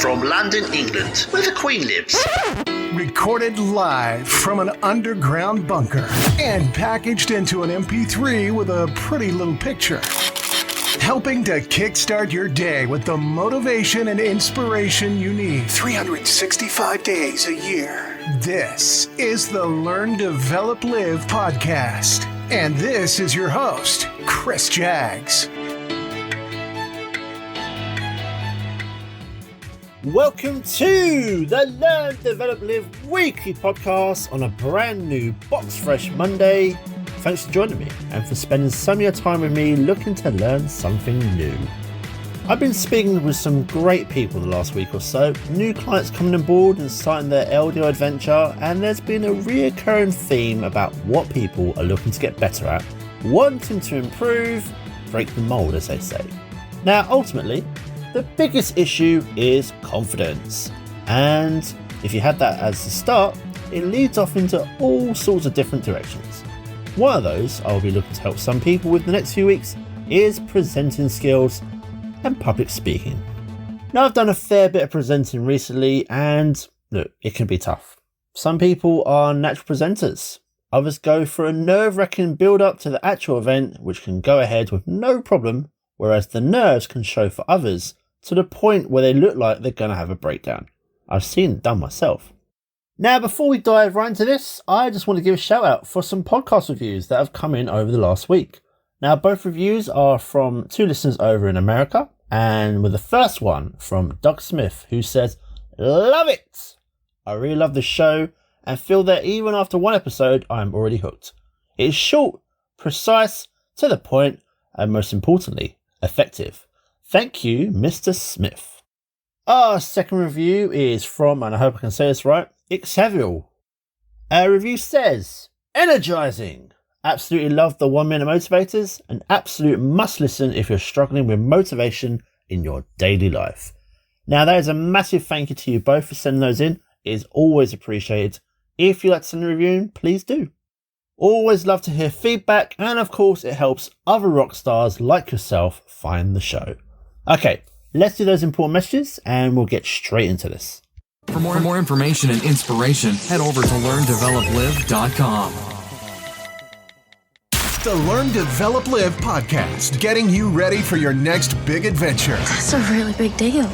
From London, England, where the Queen lives. Recorded live from an underground bunker and packaged into an MP3 with a pretty little picture. Helping to kickstart your day with the motivation and inspiration you need 365 days a year. This is the Learn, Develop, Live podcast. And this is your host, Chris Jaggs. Welcome to the Learn, Develop, Live weekly podcast on a brand new box fresh Monday. Thanks for joining me and for spending some of your time with me looking to learn something new. I've been speaking with some great people the last week or so, new clients coming on board and starting their LDO adventure, and there's been a reoccurring theme about what people are looking to get better at, wanting to improve, break the mold as they say. Now ultimately, the biggest issue is confidence, and if you had that as the start, it leads off into all sorts of different directions. One of those I'll be looking to help some people with the next few weeks is presenting skills and public speaking. Now I've done a fair bit of presenting recently, and look, it can be tough. Some people are natural presenters, others go for a nerve-wracking build up to the actual event which can go ahead with no problem, whereas the nerves can show for others to the point where they look like they're going to have a breakdown. I've seen it done myself. Now, before we dive right into this, I just want to give a shout out for some podcast reviews that have come in over the last week. Now, both reviews are from two listeners over in America, and with the first one from Doug Smith, who says, "Love it! I really love the show and feel that even after one episode, I'm already hooked. It is short, precise, to the point, and most importantly, effective. Thank you, Mr. Smith." Our second review is from, and I hope I can say this right, Xavier. Our review says, "Energizing. Absolutely love the 1 minute motivators. An absolute must listen if you're struggling with motivation in your daily life." Now that is a massive thank you to you both for sending those in. It is always appreciated. If you'd like to send a review, please do. Always love to hear feedback, and of course it helps other rock stars like yourself find the show. Okay, let's do those important messages and we'll get straight into this. For more information and inspiration, head over to LearnDevelopLive.com. The Learn, Develop, Live podcast, getting you ready for your next big adventure. That's a really big deal.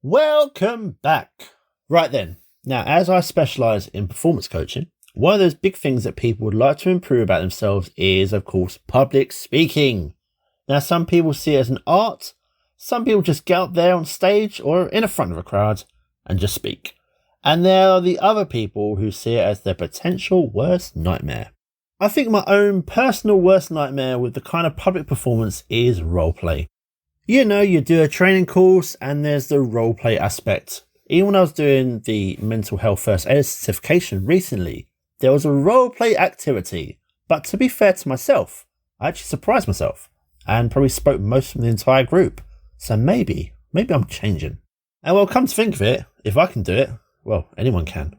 Welcome back. Right then, now as I specialise in performance coaching, one of those big things that people would like to improve about themselves is, of course, public speaking. Now, some people see it as an art. Some people just get out there on stage or in the front of a crowd and just speak. And there are the other people who see it as their potential worst nightmare. I think my own personal worst nightmare with the kind of public performance is roleplay. You know, you do a training course and there's the roleplay aspect. Even when I was doing the mental health first aid certification recently, there was a roleplay activity. But to be fair to myself, I actually surprised myself and probably spoke most from the entire group. So maybe I'm changing. And well, come to think of it, if I can do it, well, anyone can.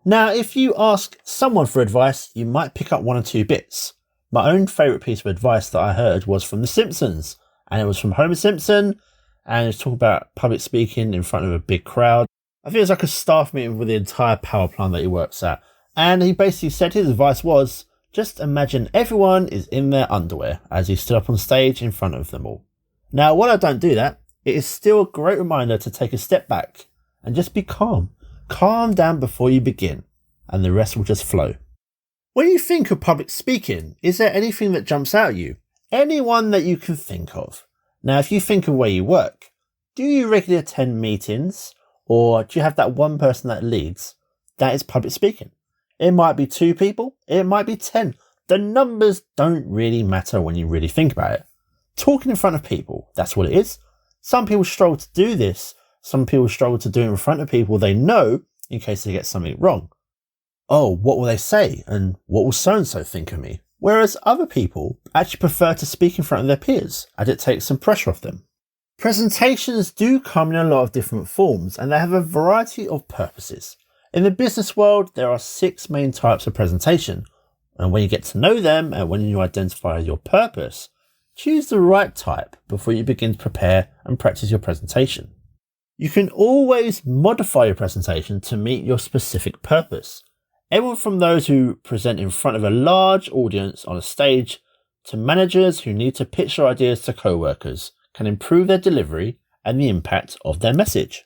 Now, if you ask someone for advice, you might pick up one or two bits. My own favourite piece of advice that I heard was from The Simpsons, and it was from Homer Simpson, and it's talking about public speaking in front of a big crowd. I think it was like a staff meeting with the entire power plant that he works at, and he basically said his advice was, just imagine everyone is in their underwear as he stood up on stage in front of them all. Now, while I don't do that, it is still a great reminder to take a step back and just be calm. Calm down before you begin, and the rest will just flow. When you think of public speaking, is there anything that jumps out at you? Anyone that you can think of? Now, if you think of where you work, do you regularly attend meetings, or do you have that one person that leads? That is public speaking. It might be 2 people, it might be 10. The numbers don't really matter when you really think about it. Talking in front of people, that's what it is. Some people struggle to do this. Some people struggle to do it in front of people they know in case they get something wrong. Oh, what will they say? And what will so-and-so think of me? Whereas other people actually prefer to speak in front of their peers, as it takes some pressure off them. Presentations do come in a lot of different forms, and they have a variety of purposes. In the business world, there are 6 main types of presentation. And when you get to know them and when you identify your purpose, choose the right type before you begin to prepare and practice your presentation. You can always modify your presentation to meet your specific purpose. Everyone from those who present in front of a large audience on a stage to managers who need to pitch their ideas to co-workers can improve their delivery and the impact of their message.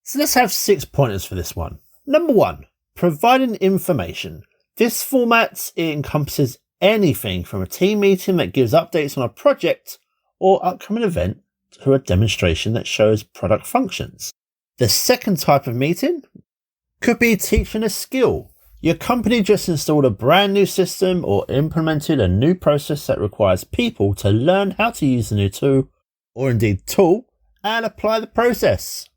So let's have 6 pointers for this one. Number 1, providing information. This format encompasses anything from a team meeting that gives updates on a project or upcoming event to a demonstration that shows product functions. The second type of meeting could be teaching a skill. Your company just installed a brand new system or implemented a new process that requires people to learn how to use the new tool, or indeed tool, and apply the process.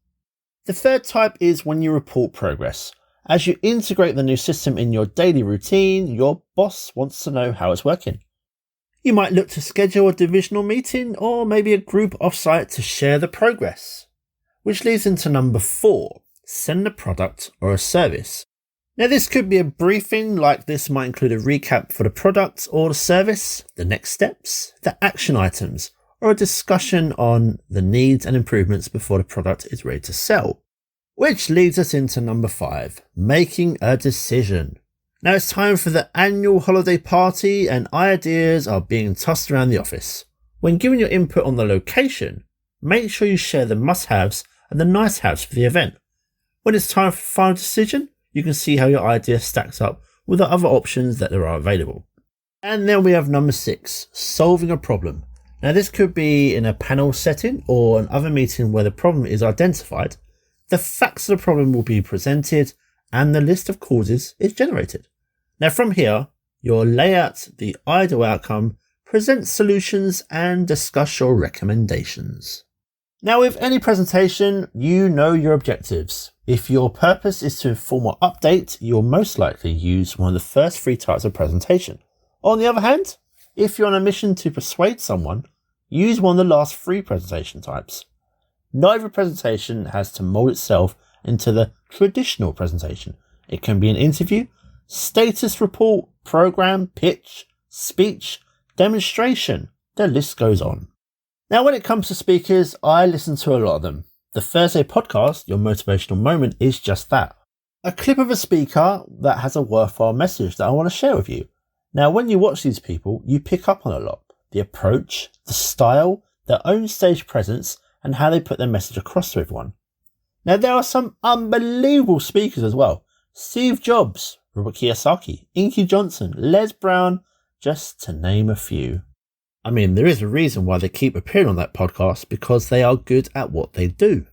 The third type is when you report progress. As you integrate the new system in your daily routine, your boss wants to know how it's working. You might look to schedule a divisional meeting or maybe a group offsite to share the progress. Which leads into number 4, send a product or a service. Now this could be a briefing, like this might include a recap for the product or the service, the next steps, the action items, or a discussion on the needs and improvements before the product is ready to sell. Which leads us into number 5, making a decision. Now it's time for the annual holiday party and ideas are being tossed around the office. When giving your input on the location, make sure you share the must-haves and the nice-haves for the event. When it's time for final decision, you can see how your idea stacks up with the other options that there are available. And then we have number 6, solving a problem. Now this could be in a panel setting or another meeting where the problem is identified. The facts of the problem will be presented and the list of causes is generated. Now from here, you'll lay out the ideal outcome, present solutions and discuss your recommendations. Now with any presentation, you know your objectives. If your purpose is to inform or update, you'll most likely use one of the first 3 types of presentation. On the other hand, if you're on a mission to persuade someone, use one of the last 3 presentation types. Not every presentation has to mold itself into the traditional presentation. It can be an interview, status report, program, pitch, speech, demonstration. The list goes on. Now when it comes to speakers, I listen to a lot of them. The Thursday podcast, Your Motivational Moment, is just that. A clip of a speaker that has a worthwhile message that I want to share with you. Now when you watch these people, you pick up on a lot. The approach, the style, their own stage presence, and how they put their message across to everyone. Now there are some unbelievable speakers as well. Steve Jobs, Robert Kiyosaki, Inky Johnson, Les Brown, just to name a few. I mean, there is a reason why they keep appearing on that podcast, because they are good at what they do.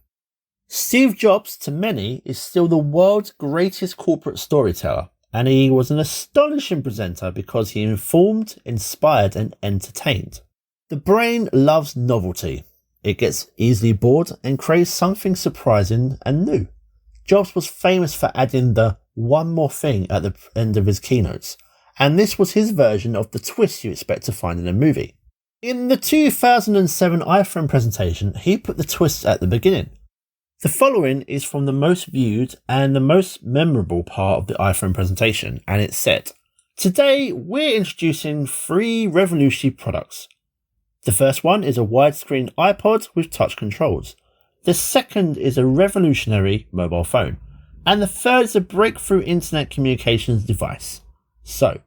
Steve Jobs, to many, is still the world's greatest corporate storyteller, and he was an astonishing presenter because he informed, inspired, and entertained. The brain loves novelty. It gets easily bored and craves something surprising and new. Jobs was famous for adding the one more thing at the end of his keynotes, and this was his version of the twist you expect to find in a movie. In the 2007 iPhone presentation, he put the twist at the beginning. The following is from the most viewed and the most memorable part of the iPhone presentation, and it said, "Today we're introducing 3 revolutionary products. The first one is a widescreen iPod with touch controls. The second is a revolutionary mobile phone. And the third is a breakthrough internet communications device. So,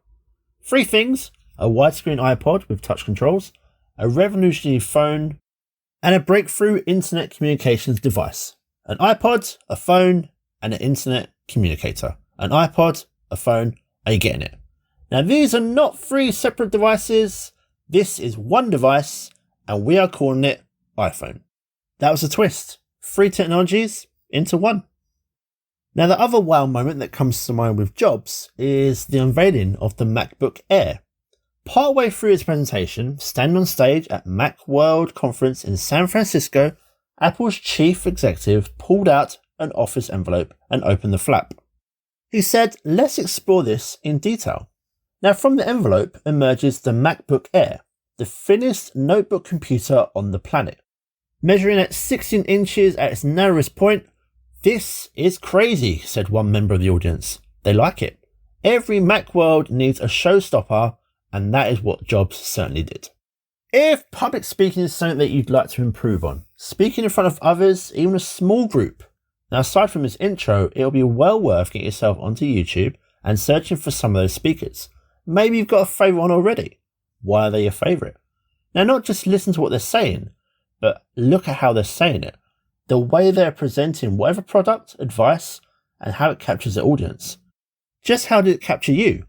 3 things: a widescreen iPod with touch controls, a revolutionary phone, and a breakthrough internet communications device. An iPod, a phone, and an internet communicator. An iPod, a phone, are you getting it? Now these are not 3 separate devices. This is one device, and we are calling it iPhone." That was a twist. 3 technologies into one. Now the other wow moment that comes to mind with Jobs is the unveiling of the MacBook Air. Partway through his presentation, standing on stage at Macworld conference in San Francisco, Apple's chief executive pulled out an office envelope and opened the flap. He said, "Let's explore this in detail." Now from the envelope emerges the MacBook Air, the thinnest notebook computer on the planet. Measuring at 16 inches at its narrowest point, "This is crazy," said one member of the audience. They like it. Every Macworld needs a showstopper, and that is what Jobs certainly did. If public speaking is something that you'd like to improve on, speaking in front of others, even a small group. Now, aside from this intro, it'll be well worth getting yourself onto YouTube and searching for some of those speakers. Maybe you've got a favourite one already. Why are they your favourite? Now, not just listen to what they're saying, but look at how they're saying it. The way they're presenting whatever product, advice, and how it captures the audience. Just how did it capture you?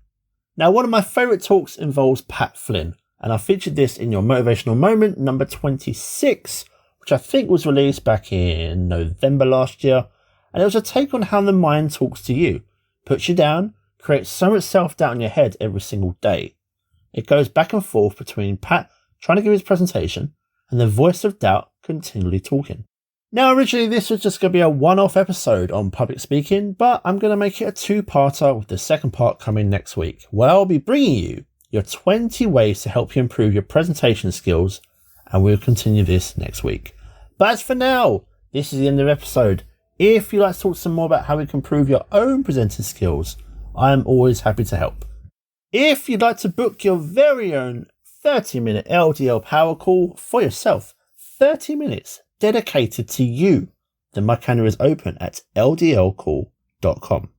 Now, one of my favourite talks involves Pat Flynn, and I featured this in your Motivational Moment number 26, which I think was released back in November last year, and it was a take on how the mind talks to you, puts you down, creates so much self-doubt in your head every single day. It goes back and forth between Pat trying to give his presentation and the voice of doubt continually talking. Now, originally this was just going to be a one-off episode on public speaking, but I'm going to make it a two-parter with the second part coming next week, where I'll be bringing you your 20 ways to help you improve your presentation skills, and we'll continue this next week. But as for now, this is the end of the episode. If you'd like to talk some more about how we can improve your own presenting skills, I am always happy to help. If you'd like to book your very own 30-minute LDL power call for yourself, 30 minutes dedicated to you, then my calendar is open at ldlcall.com.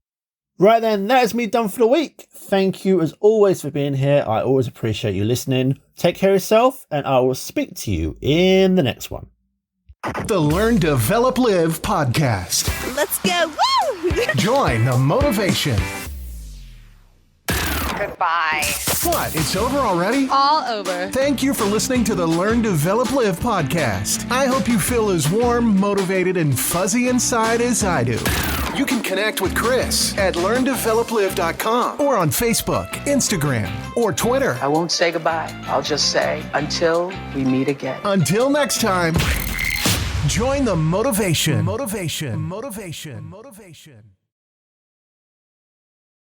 Right then, that is me done for the week. Thank you as always for being here. I always appreciate you listening. Take care of yourself, and I will speak to you in the next one. The Learn, Develop, Live podcast. Let's go. Woo! Join the motivation. Goodbye. What? It's over already? All over. Thank you for listening to the Learn, Develop, Live podcast. I hope you feel as warm, motivated, and fuzzy inside as I do. You can connect with Chris at LearnDevelopLive.com or on Facebook, Instagram, or Twitter. I won't say goodbye. I'll just say until we meet again. Until next time, join the motivation. Motivation. Motivation. Motivation.